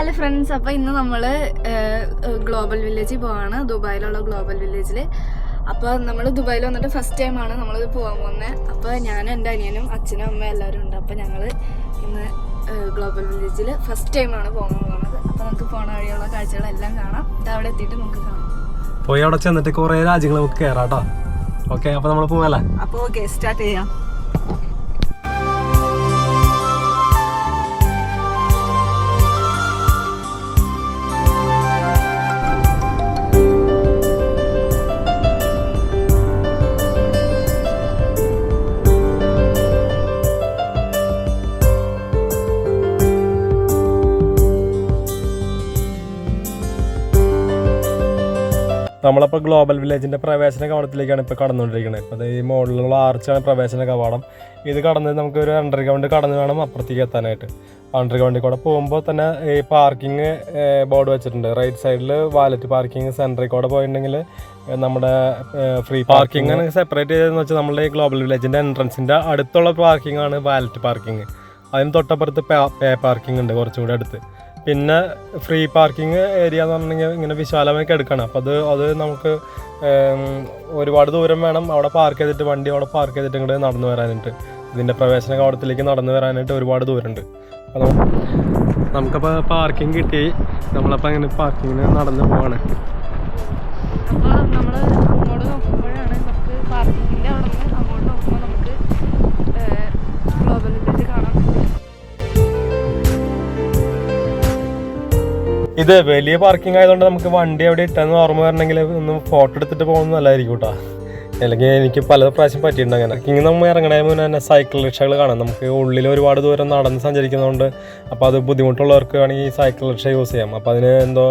Hello friends, അപ്പോൾ ഇന്ന് നമ്മൾ ഗ്ലോബൽ വില്ലേജിൽ പോവാണ്. ദുബായിലുള്ള ഗ്ലോബൽ വില്ലേജിൽ. അപ്പോൾ നമ്മൾ ദുബായിൽ വന്നിട്ട് ഫസ്റ്റ് ടൈമാണ് നമ്മളിത് പോകാൻ പോകുന്നത്. അപ്പോൾ ഞാനും എൻ്റെ അനിയനും അച്ഛനും അമ്മയും എല്ലാവരും ഉണ്ട്. അപ്പോൾ ഞങ്ങൾ ഇന്ന് ഗ്ലോബൽ വില്ലേജിൽ ഫസ്റ്റ് ടൈമാണ് പോകാൻ പോകുന്നത്. അപ്പോൾ നമുക്ക് പോണ വഴിയുള്ള കാഴ്ചകളെല്ലാം കാണാം. ഇത് അവിടെ എത്തിയിട്ട് നമുക്ക് കാണാം. പോയി അവിടെ ചെന്നിട്ട് കുറേ രാജ്യങ്ങൾ നമുക്ക് കയറാം കേട്ടോ. ഓക്കെ, അപ്പോൾ നമ്മൾ പോകാമല്ലേ? അപ്പോൾ ഓക്കെ, സ്റ്റാർട്ട് ചെയ്യാം. നമ്മളപ്പോൾ ഗ്ലോബൽ വില്ലേജിൻ്റെ പ്രവേശന കവാടത്തിലേക്കാണ് ഇപ്പോൾ കടന്നുകൊണ്ടിരിക്കുന്നത്. ഇപ്പോൾ ഈ മുകളിലുള്ള ആർച്ചാണ് പ്രവേശന കവാടം. ഇത് കടന്ന് നമുക്കൊരു അണ്ടർഗ്രൗണ്ട് കടന്ന് വേണം അപ്പുറത്തേക്ക് എത്താനായിട്ട്. അണ്ടർഗ്രൗണ്ടിൽ കൂടെ പോകുമ്പോൾ തന്നെ ഈ പാർക്കിംഗ് ബോർഡ് വെച്ചിട്ടുണ്ട്. റൈറ്റ് സൈഡിൽ വാലറ്റ് പാർക്കിംഗ്, സെൻറ്ററിൽ കൂടെ പോയിട്ടുണ്ടെങ്കിൽ നമ്മുടെ ഫ്രീ പാർക്കിംഗ് ആണ് സെപ്പറേറ്റ് ചെയ്തതെന്ന് വെച്ചാൽ നമ്മളുടെ ഈ ഗ്ലോബൽ വില്ലേജിൻ്റെ എൻട്രൻസിൻ്റെ അടുത്തുള്ള പാർക്കിംഗ് ആണ് വാലറ്റ് പാർക്കിംഗ്. അതിന് തൊട്ടപ്പുറത്ത് പേ പാർക്കിംഗ് ഉണ്ട് കുറച്ചും കൂടെ അടുത്ത്. പിന്നെ ഫ്രീ പാർക്കിംഗ് ഏരിയ എന്ന് പറഞ്ഞിട്ടുണ്ടെങ്കിൽ ഇങ്ങനെ വിശാലമായി കിടക്കണം. അപ്പോൾ അത് നമുക്ക് ഒരുപാട് ദൂരം വേണം അവിടെ പാർക്ക് ചെയ്തിട്ട്, വണ്ടി അവിടെ പാർക്ക് ചെയ്തിട്ട് ഇങ്ങോട്ട് നടന്നു വരാനായിട്ട്. ഇതിൻ്റെ പ്രവേശന കവാടത്തിലേക്ക് നടന്നു വരാനായിട്ട് ഒരുപാട് ദൂരമുണ്ട്. അപ്പോൾ നമുക്കപ്പോൾ പാർക്കിംഗ് കിട്ടി. നമ്മളപ്പോൾ അങ്ങനെ പാർക്കിങ്ങിന് നടന്നു പോവാണ്. അപ്പോൾ നമ്മൾ അങ്ങോട്ട് നോക്കുമ്പോഴാണ് നമുക്ക് പാർക്കിങ്ങിൻ്റെ അവിടെ നിന്ന് അങ്ങോട്ട് നോക്കുമ്പോൾ നമുക്ക് ഗ്ലോബൽ വില്ലേജ് കാണാൻ പറ്റും. ഇത് വലിയ പാർക്കിംഗ് ആയതുകൊണ്ട് നമുക്ക് വണ്ടി എവിടെ ഇട്ടെന്ന് ഓർമ്മ വരണമെങ്കിൽ ഒന്ന് ഫോട്ടോ എടുത്തിട്ട് പോകുന്നത് നല്ലതായിരിക്കും കേട്ടോ. അല്ലെങ്കിൽ എനിക്ക് പല പ്രാവശ്യം പറ്റിയിട്ടുണ്ട് അങ്ങനെ. പാർക്കിംഗ് നമ്മൾ ഇറങ്ങണേ മുന്നേ തന്നെ സൈക്കിൾ റിക്ഷകൾ കാണാം. നമുക്ക് ഉള്ളിൽ ഒരുപാട് ദൂരം നടന്ന് സഞ്ചരിക്കുന്നതുകൊണ്ട് അപ്പോൾ അത് ബുദ്ധിമുട്ടുള്ളവർക്ക് വേണമെങ്കിൽ ഈ സൈക്കിൾ റിക്ഷ യൂസ് ചെയ്യാം. അപ്പോൾ അതിന് എന്തോ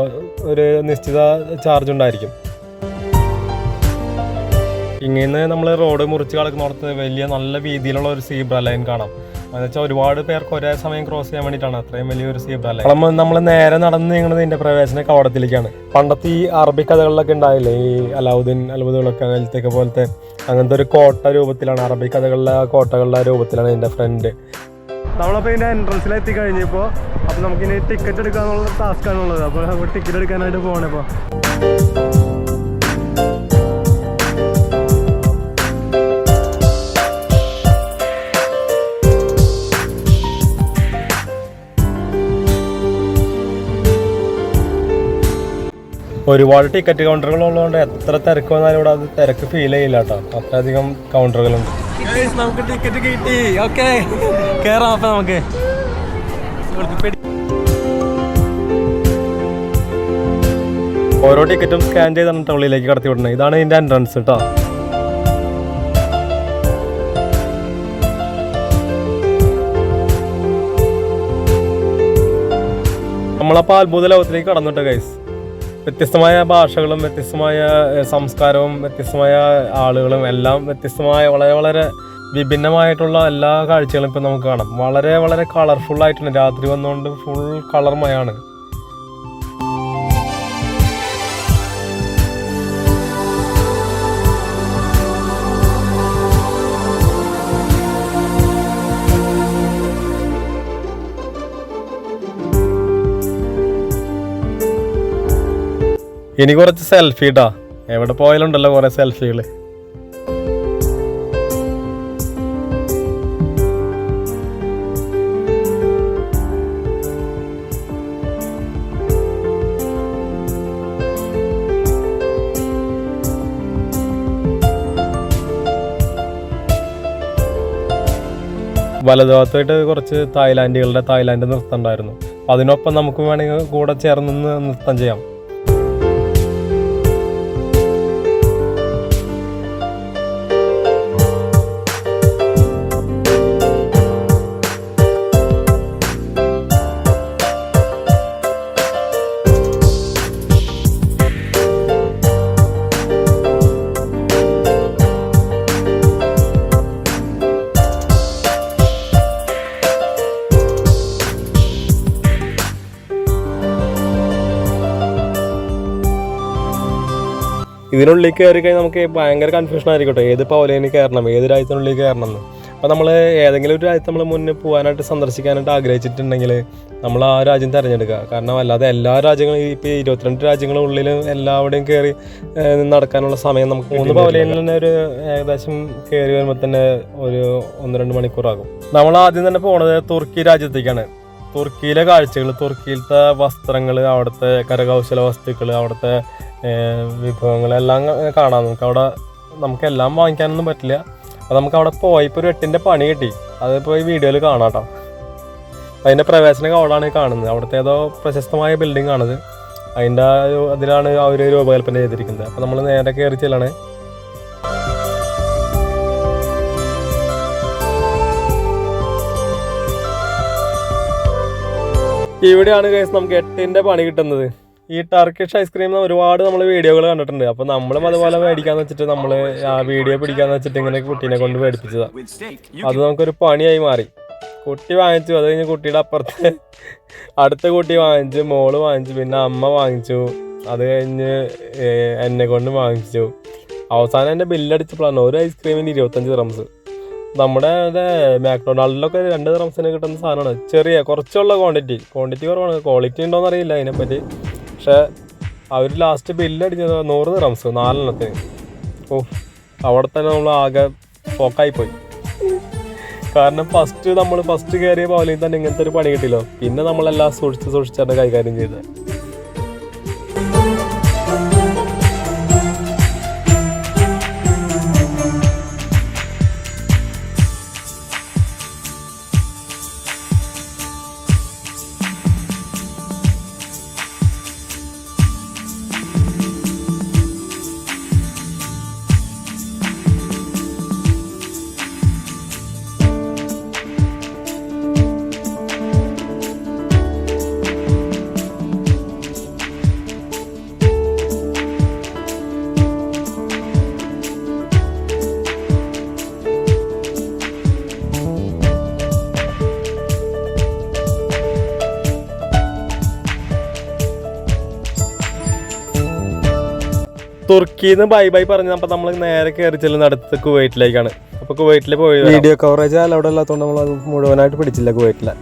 ഒരു നിശ്ചിത ചാർജ് ഉണ്ടായിരിക്കും. ഇങ്ങനെ നമ്മൾ റോഡ് മുറിച്ച് കിടക്കുന്നിടത്ത് വലിയ നല്ല വീതിയിലുള്ള ഒരു സീബ്ര ലൈൻ കാണാം. എന്ന് വെച്ചാൽ ഒരുപാട് പേർക്ക് ഒരേ സമയം ക്രോസ് ചെയ്യാൻ വേണ്ടിയിട്ടാണ് അത്രയും വലിയൊരു സീബ്ര ലൈൻ. നമ്മൾ നേരെ നടന്ന് നീങ്ങുന്നത് ഇതിൻ്റെ പ്രവേശന കവാടത്തിലേക്കാണ്. പണ്ടത്തെ ഈ അറബി കഥകളിലൊക്കെ ഉണ്ടായില്ലേ, ഈ അലാവുദ്ദീൻ അത്ഭുതങ്ങളൊക്കെ അങ്ങനത്തെയൊക്കെ പോലത്തെ അങ്ങനത്തെ ഒരു കോട്ട രൂപത്തിലാണ്, അറബി കഥകളിലെ കോട്ടകളുടെ രൂപത്തിലാണ് ഇതിൻ്റെ ഫ്രണ്ട്. നമ്മളപ്പോൾ ഇതിൻ്റെ എൻട്രൻസിലെത്തി കഴിഞ്ഞപ്പോൾ അപ്പോൾ നമുക്കിനി ടിക്കറ്റ് എടുക്കാനുള്ള ടാസ്ക്കാണുള്ളത്. അപ്പോൾ ടിക്കറ്റ് എടുക്കാനായിട്ട് പോകണേ. ഇപ്പോൾ ഒരുപാട് ടിക്കറ്റ് കൗണ്ടറുകൾ ഉള്ളതുകൊണ്ട് എത്ര തിരക്ക് വന്നാലും ഇവിടെ അത് തിരക്ക് ഫീൽ ചെയ്യില്ല കേട്ടോ. അത്രയധികം കൗണ്ടറുകളുണ്ട്. നമുക്ക് ടിക്കറ്റ് കിട്ടി. ഓക്കെ, കയറാം. അപ്പം നമുക്ക് ഓരോ ടിക്കറ്റും സ്കാൻ ചെയ്താണ് ഉള്ളിലേക്ക് കടത്തി വിടണേ. ഇതാണ് ഇതിൻ്റെ എൻട്രൻസ് കേട്ടോ. നമ്മളപ്പോൾ അത്ഭുത ലോകത്തിലേക്ക് കടന്നിട്ട് ഗൈസ്. വ്യത്യസ്തമായ ഭാഷകളും വ്യത്യസ്തമായ സംസ്കാരവും വ്യത്യസ്തമായ ആളുകളും എല്ലാം വ്യത്യസ്തമായ വളരെ വളരെ വിഭിന്നമായിട്ടുള്ള എല്ലാ കാഴ്ചകളും ഇപ്പം നമുക്ക് കാണാം. വളരെ വളരെ കളർഫുള്ളായിട്ടുണ്ട്. രാത്രി വന്നുകൊണ്ട് ഫുൾ കളർമയാണ്. ഇനി കുറച്ച് സെൽഫി ഇട്ടാ. എവിടെ പോയാലുണ്ടല്ലോ കുറേ സെൽഫികൾ. വലതുഭാഗത്തായിട്ട് കുറച്ച് തായ്ലാൻഡ് നൃത്തം ഉണ്ടായിരുന്നു. അതിനൊപ്പം നമുക്ക് വേണമെങ്കിൽ കൂടെ ചേർന്ന് നൃത്തം ചെയ്യാം. ഇതിനുള്ളിൽ കയറി കഴിഞ്ഞാൽ നമുക്ക് ഭയങ്കര കൺഫ്യൂഷൻ ആയിരിക്കട്ടെ, ഏത് പൗലേന് കയറണം, ഏത് രാജ്യത്തിനുള്ളിൽ കയറണം എന്ന്. അപ്പോൾ നമ്മൾ ഏതെങ്കിലും ഒരു രാജ്യത്ത് നമ്മൾ മുന്നേ പോകാനായിട്ട് സന്ദർശിക്കാനായിട്ട് ആഗ്രഹിച്ചിട്ടുണ്ടെങ്കിൽ നമ്മൾ ആ രാജ്യം തിരഞ്ഞെടുക്കുക. കാരണം അല്ലാതെ എല്ലാ രാജ്യങ്ങളും ഇപ്പോൾ 22 രാജ്യങ്ങളുള്ളിൽ എല്ലാവിടെയും കയറി നടക്കാനുള്ള സമയം നമുക്ക് 3 പവലിയനിൽ തന്നെ ഒരു ഏകദേശം കയറി വരുമ്പോൾ തന്നെ ഒരു 1-2 മണിക്കൂറാകും. നമ്മൾ ആദ്യം തന്നെ പോണത് തുർക്കി രാജ്യത്തേക്കാണ്. തുർക്കിയിലെ കാഴ്ചകൾ, തുർക്കിയിലത്തെ വസ്ത്രങ്ങൾ, അവിടുത്തെ കരകൗശല വസ്തുക്കൾ, അവിടുത്തെ വിഭവങ്ങളെല്ലാം കാണാം. നമുക്കെല്ലാം വാങ്ങിക്കാനൊന്നും പറ്റില്ല. അപ്പോൾ നമുക്ക് അവിടെ പോയപ്പോൾ ഒരു 8ന്റെ പണി കിട്ടി. അതിപ്പോൾ ഈ വീഡിയോയിൽ കാണാം കേട്ടോ. അതിൻ്റെ പ്രവേശന കവാടമാണ് കാണുന്നത്. അവിടുത്തെ ഏതോ പ്രശസ്തമായ ബിൽഡിംഗ് ആണത്. അതിലാണ് അവർ രൂപകൽപ്പന ചെയ്തിരിക്കുന്നത്. അപ്പോൾ നമ്മൾ നേരെ കയറി ചെല്ലാണ്. ഇവിടെയാണ് കേസ് നമുക്ക് 8ന്റെ പണി കിട്ടുന്നത്. ഈ ടർക്കിഷ് ഐസ്ക്രീം ഒരുപാട് നമ്മൾ വീഡിയോകൾ കണ്ടിട്ടുണ്ട്. അപ്പോൾ നമ്മളും അതുപോലെ മേടിക്കാന്ന് വെച്ചിട്ട് നമ്മൾ ആ വീഡിയോ പിടിക്കാന്ന് വെച്ചിട്ട് ഇങ്ങനെ കുട്ടീനെ കൊണ്ട് മേടിപ്പിച്ചതാണ്. അത് നമുക്കൊരു പണിയായി മാറി. കുട്ടി വാങ്ങിച്ചു, അത് കഴിഞ്ഞ് കുട്ടിയുടെ അപ്പുറത്ത് അടുത്ത കുട്ടി വാങ്ങിച്ചു, മോള് വാങ്ങിച്ചു, പിന്നെ അമ്മ വാങ്ങിച്ചു, അത് കഴിഞ്ഞ് എന്നെ കൊണ്ട് വാങ്ങിച്ചു. അവസാനം എൻ്റെ ബില്ലടിച്ചപ്പോഴാണ് ഒരു ഐസ്ക്രീമിന് 25 ദിർഹംസ്. നമ്മുടെ മാക്ഡൊണാൾഡിലൊക്കെ 2 ദിർഹംസിന് കിട്ടുന്ന സാധനമാണ്. കുറച്ചുള്ള ക്വാണ്ടിറ്റി കുറവാണ്. ക്വാളിറ്റി ഉണ്ടോയെന്ന് അറിയില്ല അതിനെപ്പറ്റി. പക്ഷേ അവർ ലാസ്റ്റ് ബില്ലടിച്ചത് 100 ദിർഹംസ് 4 എണ്ണത്തിന്. അവിടെ തന്നെ നമ്മൾ ആകെ പോക്കായിപ്പോയി. കാരണം ഫസ്റ്റ് കയറിയ പോലെ തന്നെ ഇങ്ങനത്തെ ഒരു പണി കിട്ടില്ലോ. പിന്നെ നമ്മളെല്ലാം സൂക്ഷിച്ചാണ് കൈകാര്യം ചെയ്തത്. തുർക്കിന്ന് ബൈ പറഞ്ഞപ്പോൾ നമ്മൾ നേരെ കയറി ചെല്ലുന്ന അടുത്ത് കുവൈറ്റിലേക്കാണ്. അപ്പോൾ കുവൈറ്റിൽ പോയി വീഡിയോ കവറേജ് അവിടെ ഇല്ലാത്തതുകൊണ്ട് നമ്മൾ അത് മുഴുവനായിട്ട് പിടിച്ചില്ല കുവൈറ്റിലെ.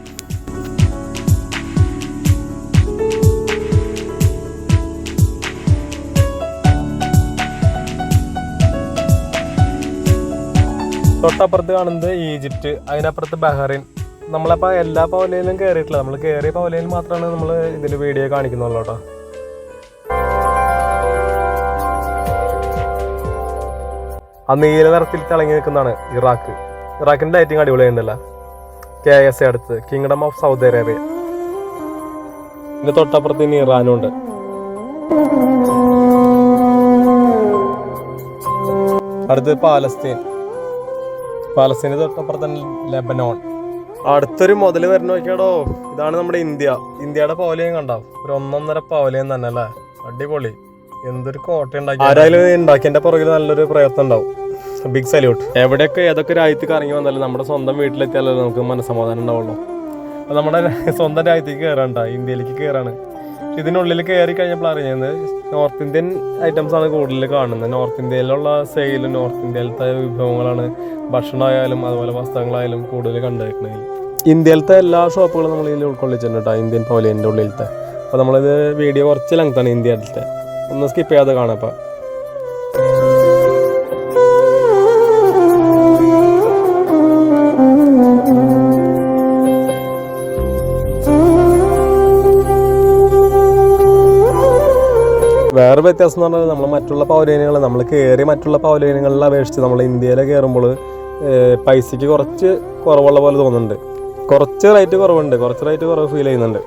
തൊട്ടപ്പുറത്ത് കാണുന്നത് ഈജിപ്റ്റ്, അതിനപ്പുറത്ത് ബഹ്റൈൻ. നമ്മളപ്പോൾ എല്ലാ പവലയിലും കയറിയിട്ടില്ല. നമ്മൾ കയറിയ പവലയിൽ മാത്രമാണ് നമ്മൾ ഇതിൽ വീഡിയോ കാണിക്കുന്നുള്ളൂ കേട്ടോ. ആ നീല നിറത്തിൽ തിളങ്ങി നിൽക്കുന്നതാണ് ഇറാഖിൻ്റെ ലൈറ്റിംഗ് അടിപൊളിയുണ്ടല്ലോ. KSA അടുത്ത് കിങ്ഡം ഓഫ് സൗദി അറേബ്യ. ഇതിന്റെ തൊട്ടപ്പുറത്ത് ഇനി ഇറാനും ഉണ്ട്. അടുത്ത് പാലസ്തീൻ്റെ തൊട്ടപ്പുറത്ത് തന്നെ ലെബനോൺ. അടുത്തൊരു മുതൽ വരുന്ന നോക്കിയാടോ, ഇതാണ് നമ്മുടെ ഇന്ത്യയുടെ പവലയും കണ്ടോ. ഒരു 1.5 പവലയും തന്നെ അല്ലേ. അടിപൊളി. എന്തൊരു കോട്ട ഉണ്ടാക്കി. ആരായാലും ഉണ്ടാക്കിയതിന്റെ പുറകിൽ നല്ലൊരു പ്രയത്നം ഉണ്ടാവും. Big salute. എവിടെയൊക്കെ ഏതൊക്കെ രാജ്യത്തേക്ക് ഇറങ്ങി വന്നാലും നമ്മുടെ സ്വന്തം വീട്ടിലെത്തിയാലേ നമുക്ക് മനസ്സമാധാനം ഉണ്ടാവുള്ളൂ. അപ്പോൾ നമ്മുടെ സ്വന്തം രാജ്യത്തേക്ക് കയറാണ്ട, ഇന്ത്യയിലേക്ക് കയറാണ്. ഇതിനുള്ളിൽ കയറി കഴിഞ്ഞപ്പോൾ അറിയുന്നത് നോർത്ത് ഇന്ത്യൻ ഐറ്റംസ് ആണ് കൂടുതൽ കാണുന്നത്. നോർത്ത് ഇന്ത്യയിലുള്ള സെയിലും നോർത്ത് ഇന്ത്യയിലത്തെ വിഭവങ്ങളാണ്. ഭക്ഷണമായാലും അതുപോലെ വസ്ത്രങ്ങളായാലും കൂടുതൽ കണ്ടുവെക്കുന്നത്. ഇന്ത്യയിലത്തെ എല്ലാ ഷോപ്പുകളും നമ്മൾ ഇതിൽ ഉൾക്കൊള്ളിച്ചിട്ടുണ്ട് കേട്ടോ, ഇന്ത്യൻ പവലിയൻ്റെ ഉള്ളിലത്തെ. അപ്പോൾ നമ്മളിത് വീഡിയോ കുറച്ച് ലെങ്താണ് ഇന്ത്യയിലത്തെ, ഒന്ന് സ്കിപ്പ് ചെയ്യാതെ കാണാം. അപ്പോൾ വേറെ വ്യത്യാസം എന്ന് പറഞ്ഞാൽ നമ്മൾ മറ്റുള്ള പവലിയനുകളിൽ അപേക്ഷിച്ച് നമ്മൾ ഇന്ത്യയിലെ കയറുമ്പോൾ പൈസയ്ക്ക് കുറച്ച് കുറവുള്ള പോലെ തോന്നുന്നുണ്ട്. കുറച്ച് റേറ്റ് കുറവ് ഫീൽ ചെയ്യുന്നുണ്ട്.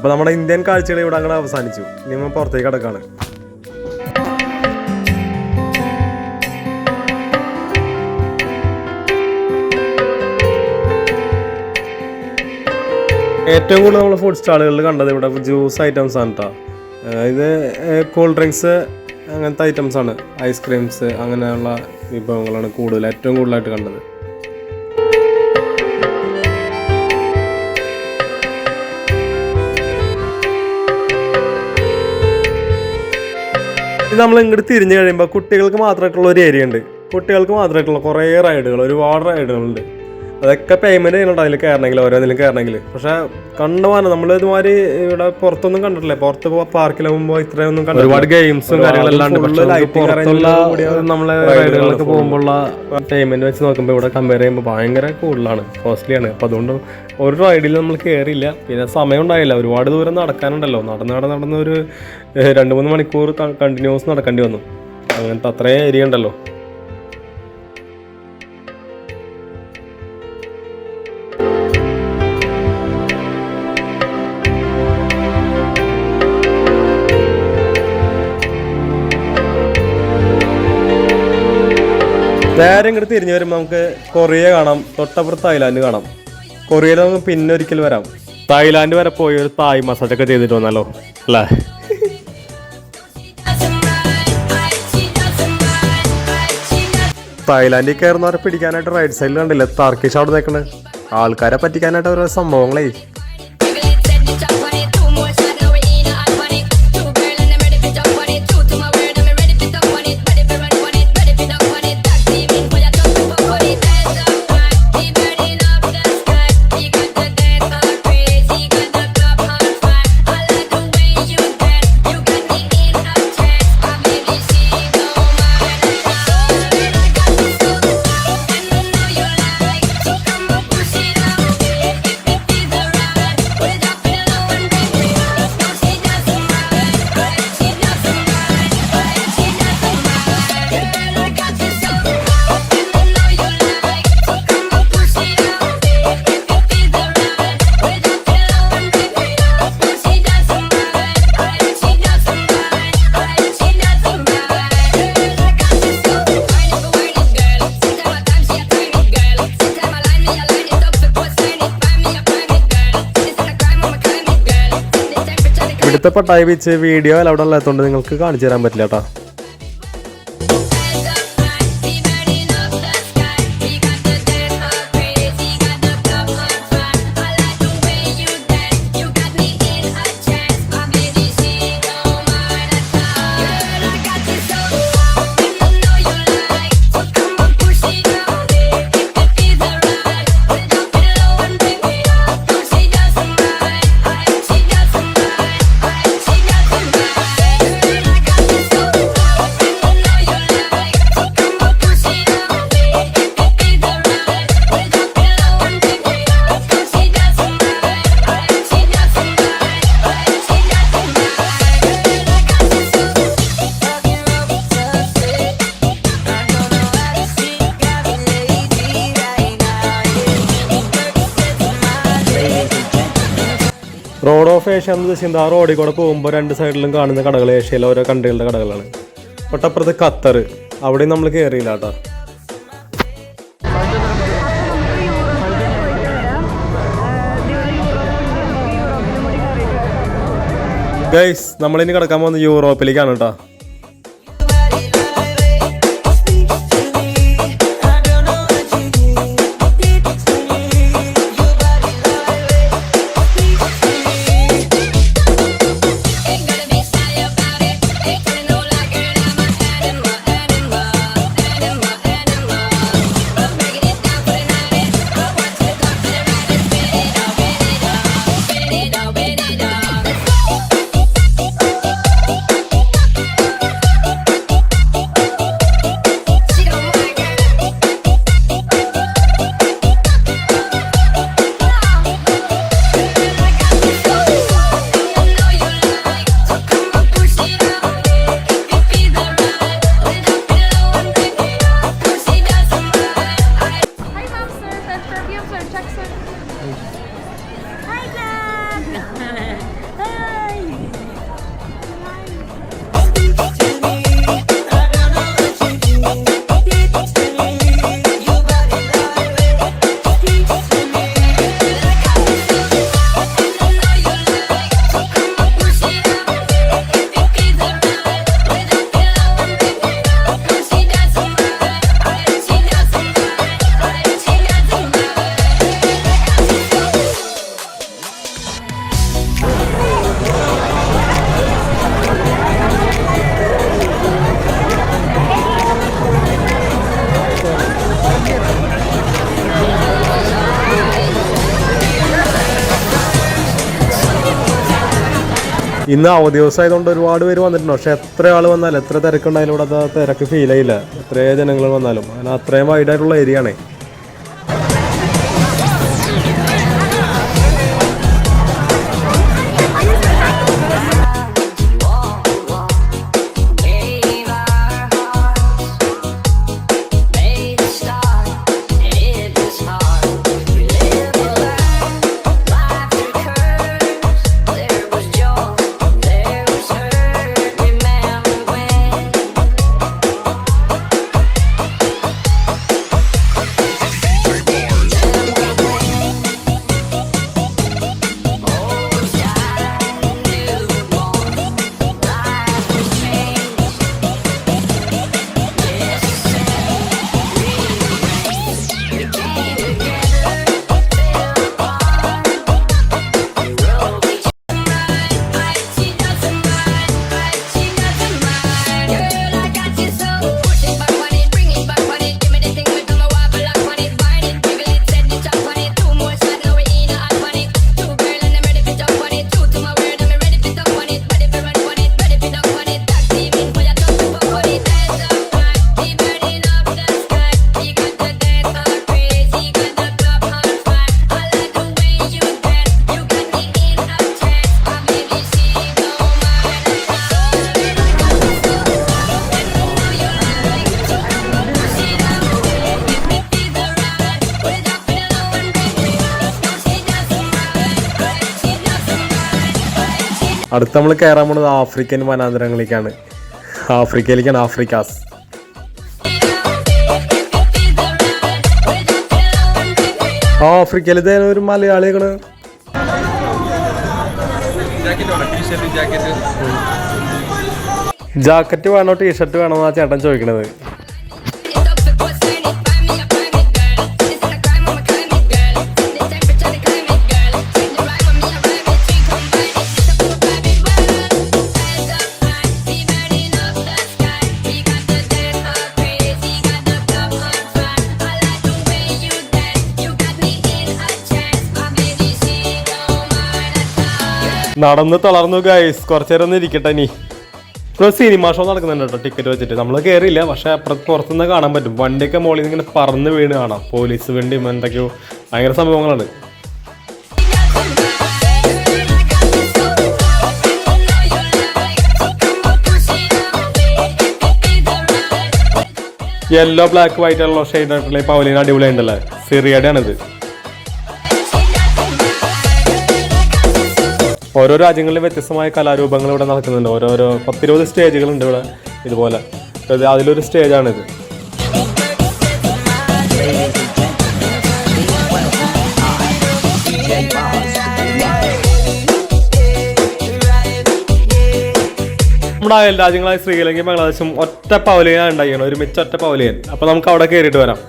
അപ്പോൾ നമ്മുടെ ഇന്ത്യൻ കാഴ്ചകൾ ഇവിടെ അങ്ങനെ അവസാനിച്ചു. ഇനി നമ്മൾ പുറത്തേക്ക് കിടക്കാണ്. ഏറ്റവും കൂടുതൽ നമ്മൾ ഫുഡ് സ്റ്റാളുകളിൽ കണ്ടത് ഇവിടെ ജ്യൂസ് ഐറ്റംസ് ആണ് കേട്ടോ. ഇത് കൂൾ ഡ്രിങ്ക്സ് അങ്ങനത്തെ ഐറ്റംസ് ആണ്, ഐസ്ക്രീംസ് അങ്ങനെയുള്ള വിഭവങ്ങളാണ് ഏറ്റവും കൂടുതലായിട്ട് കണ്ടത്. ഇത് നമ്മൾ ഇങ്ങോട്ട് തിരിഞ്ഞു കഴിയുമ്പോൾ കുട്ടികൾക്ക് മാത്രമായിട്ടുള്ള ഒരു ഏരിയ ഉണ്ട്. കുട്ടികൾക്ക് മാത്രമായിട്ടുള്ള കുറേ റൈഡുകൾ, ഒരുപാട് റൈഡുകളുണ്ട്. അതൊക്കെ പേയ്മെൻറ്റ് ചെയ്യുന്നുണ്ട് അതിൽ കയറണമെങ്കിൽ, ഓരോന്നിലും കയറണമെങ്കിൽ. പക്ഷേ കണ്ടുപോകാൻ നമ്മൾ ഇതുമാതിരി ഇവിടെ പുറത്തൊന്നും കണ്ടിട്ടില്ലേ. പുറത്ത് പാർക്കിൽ പോകുമ്പോൾ ഇത്രയൊന്നും കണ്ടില്ല. ഒരുപാട് ഗെയിംസും കാര്യങ്ങളെല്ലാം ഉണ്ട്. നമ്മളെ റൈഡുകളിലൊക്കെ പോകുമ്പോഴുള്ള പേയ്മെൻറ്റ് വെച്ച് നോക്കുമ്പോൾ ഇവിടെ കമ്പയർ ചെയ്യുമ്പോൾ ഭയങ്കര കൂടുതലാണ്, കോസ്റ്റ്ലിയാണ്. അപ്പോൾ അതുകൊണ്ട് ഒരു റൈഡിൽ നമ്മൾ കയറിയില്ല. പിന്നെ സമയം ഉണ്ടായില്ല, ഒരുപാട് ദൂരം നടക്കാനുണ്ടല്ലോ. നടന്ന് ഒരു 2-3 മണിക്കൂർ കണ്ടിന്യൂസ് നടക്കേണ്ടി വന്നു. അങ്ങനത്തെ അത്രയും ഏരിയ ഉണ്ടല്ലോ. നേരെ ഇങ്ങോട്ട് തിരിഞ്ഞു വരുമ്പോൾ നമുക്ക് കൊറിയ കാണാം, തൊട്ടപ്പുറത്ത് തായ്ലാൻഡ് കാണാം. കൊറിയയിൽ നമുക്ക് പിന്നെ ഒരിക്കൽ വരാം. തായ്ലാൻഡ് വരെ പോയി ഒരു തായ് മസാജൊക്കെ ചെയ്തിട്ട് വന്നാലോ അല്ലേ? തായ്ലാൻഡിൽ കയറുന്നവരെ പിടിക്കാനായിട്ട് റൈറ്റ് സൈഡിൽ കണ്ടില്ലേ ടർക്കിഷ് അവിടെ നിൽക്കണേ. ആൾക്കാരെ പറ്റിക്കാനായിട്ട് ഓരോ സംഭവങ്ങളേ. ഇവിടുത്തെ പട്ടായ ബീച്ച് വീഡിയോ അവിടെ ഉള്ളതുകൊണ്ട് നിങ്ങൾക്ക് കാണിച്ചു തരാൻ പറ്റില്ല കേട്ടോ. റോഡ് ഓഫ് ഏഷ്യ എന്ന് വെച്ചാൽ ആ റോഡിൽ കൂടെ പോകുമ്പോൾ 2 സൈഡിലും കാണുന്ന കടകൾ ഏഷ്യയിലെ ഓരോ കൺട്രികളുടെ കടകളാണ്. തൊട്ടപ്പുറത്ത് ഖത്തർ, അവിടെ നമ്മൾ കയറിയില്ല കേട്ടോ. ഗൈസ്, നമ്മളിനി കിടക്കാൻ പോകുന്നത് യൂറോപ്പിലേക്കാണ് കേട്ടോ. ഇന്ന് അവധി ദിവസം ആയതുകൊണ്ട് ഒരുപാട് പേര് വന്നിട്ടുണ്ട്. പക്ഷെ എത്ര ആൾ വന്നാലും എത്ര തിരക്കുണ്ടായാലും ഇവിടെ അത് തിരക്ക് ഫീൽ ചെയ്യില്ല. എത്ര ജനങ്ങൾ വന്നാലും അങ്ങനെ അത്രയും വൈഡായിട്ടുള്ള ഏരിയ ആണ്. അടുത്ത് നമ്മൾ കയറാൻ പോകുന്നത് ആഫ്രിക്കൻ വനാന്തരങ്ങളിലേക്കാണ്. ആഫ്രിക്കാസ്. ആഫ്രിക്കയിൽ ഒരു മലയാളിയാണ്. ജാക്കറ്റ് വേണോ ടീഷർട്ട് വേണോ എന്നാ ചേട്ടൻ ചോദിക്കണത്. നടന്ന് തളർന്നു ഗൈസ്. കുറച്ചു നേരം ഒന്ന് ഇരിക്കട്ടെ. ഇനി ഇപ്പോൾ സിനിമ ഷോ നടക്കുന്നുണ്ട് കേട്ടോ, ടിക്കറ്റ് വെച്ചിട്ട്. നമ്മൾ കയറിയില്ല, പക്ഷെ അപ്പുറത്ത് പുറത്തുനിന്ന് കാണാൻ പറ്റും. വണ്ടിയൊക്കെ മുകളിൽ നിന്ന് ഇങ്ങനെ പറന്ന് വീണ് കാണാം. പോലീസ് വണ്ടിയും എന്തൊക്കെയോ ഭയങ്കര സംഭവങ്ങളാണ്. യെല്ലോ ബ്ലാക്ക് വൈറ്റ് ഉള്ള ഷെയ്ഡ് ആയിട്ടുള്ള പവലിന് അടിപൊളിയുണ്ടല്ലേ. സിറിയയുടെ ആണിത്. ഓരോ രാജ്യങ്ങളിലും വ്യത്യസ്തമായ കലാരൂപങ്ങൾ ഇവിടെ നടക്കുന്നുണ്ട്. ഓരോരോ 10-20 സ്റ്റേജുകളുണ്ട് ഇവിടെ ഇതുപോലെ. അതിലൊരു സ്റ്റേജാണിത്. നമ്മുടെ അയൽ രാജ്യങ്ങളായ ശ്രീലങ്കയും ബംഗ്ലാദേശും ഒറ്റ പവലിയനാണ് ഉണ്ടായിരിക്കണം, ഒരുമിച്ച് ഒറ്റ പവലിയൻ. അപ്പോൾ നമുക്ക് അവിടെ കയറിയിട്ട് വരാം.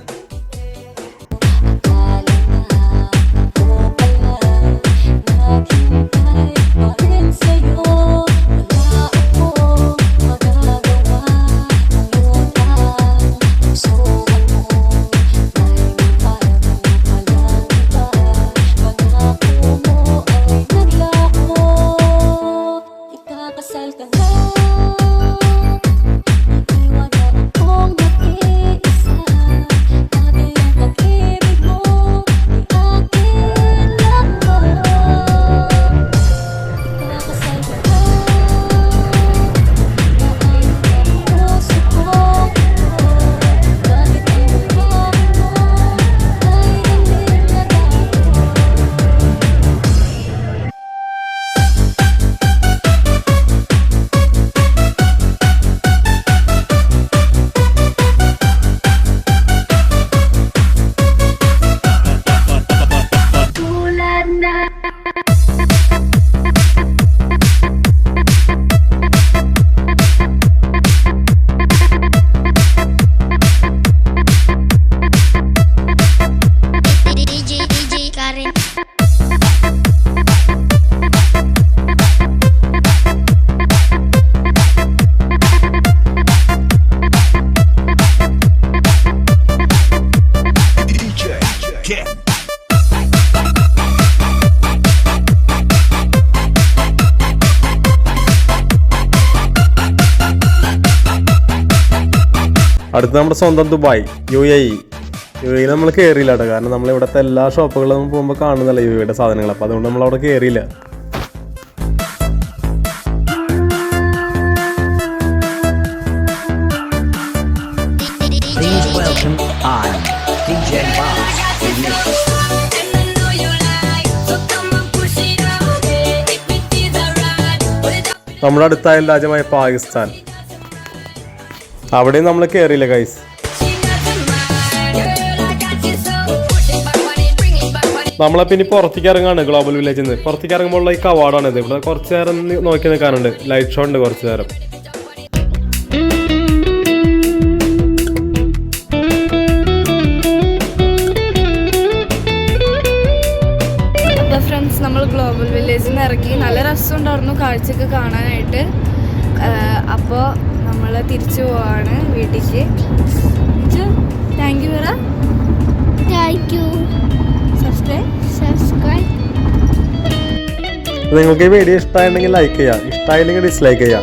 അടുത്ത് നമ്മുടെ സ്വന്തം ദുബായ് UAE. UAE നമ്മൾ കയറിയില്ല കേട്ടോ, കാരണം നമ്മൾ ഇവിടുത്തെ എല്ലാ ഷോപ്പുകളും പോകുമ്പോൾ കാണുന്നല്ല UAEയുടെ സാധനങ്ങൾ, അപ്പോൾ അതുകൊണ്ട് നമ്മളവിടെ കയറിയില്ല. നമ്മുടെ അടുത്ത അയൽ രാജ്യമായ പാകിസ്ഥാൻ, അവിടെയും നമ്മൾ കയറിയില്ല ഗൈസ്. നമ്മളപ്പോൾ ഇനി പുറത്തേക്ക് ഇറങ്ങാണ് ഗ്ലോബൽ വില്ലേജിൽ നിന്ന്. പുറത്തേക്ക് ഇറങ്ങുമ്പോൾ ഈ കവാടാണിത്. ഇവിടെ കുറച്ച് നേരം നോക്കി നിൽക്കാനുണ്ട്, ലൈറ്റ് ഷോ ഉണ്ട് കുറച്ച് നേരം. അപ്പോൾ ഫ്രണ്ട്സ്, നമ്മൾ ഗ്ലോബൽ വില്ലേജിൽ നിന്ന് ഇറങ്ങി. നല്ല രസമുണ്ടായിരുന്നു കാഴ്ചയൊക്കെ കാണാനായിട്ട്. അപ്പോൾ നമ്മൾ തിരിച്ചു പോവാണ് വീട്ടിലേക്ക്. താങ്ക് യു പറ. Thank you. സബ്സ്ക്രൈബ്. നിങ്ങൾക്ക് ഈ വീഡിയോ ഇഷ്ടമായിട്ടുണ്ടെങ്കിൽ ലൈക്ക് ചെയ്യുക, ഇഷ്ടമായില്ലെങ്കിൽ ഡിസ്ലൈക്ക് ചെയ്യുക.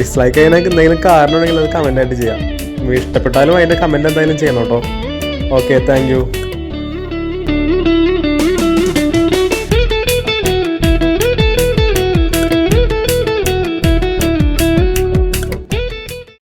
ഡിസ്ലൈക്ക് ചെയ്യാനൊക്കെ എന്തെങ്കിലും കാരണം ഉണ്ടെങ്കിൽ അത് കമൻ്റ് ആയിട്ട് ചെയ്യാം. ഇഷ്ടപ്പെട്ടാലും അതിൻ്റെ കമൻറ്റ് എന്തായാലും ചെയ്യണം കേട്ടോ. Okay, thank you.